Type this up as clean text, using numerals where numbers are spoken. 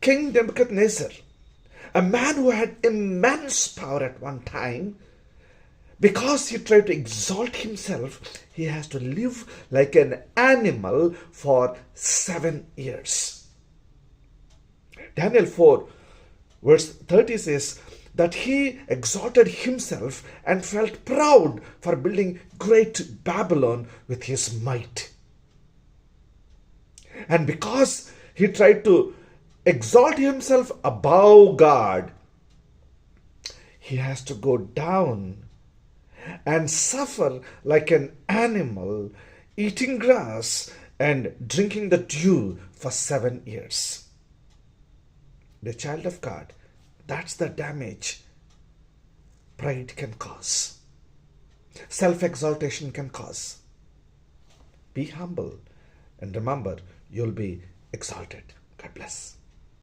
King Nebuchadnezzar, a man who had immense power at one time, because he tried to exalt himself, he has to live like an animal for 7 years. Daniel 4, verse 30 says that he exalted himself and felt proud for building great Babylon with his might. And because he tried to exalt himself above God, he has to go down and suffer like an animal, eating grass and drinking the dew for 7 years. The child of God, that's the damage pride can cause, self-exaltation can cause. Be humble and remember, you'll be exalted. God bless.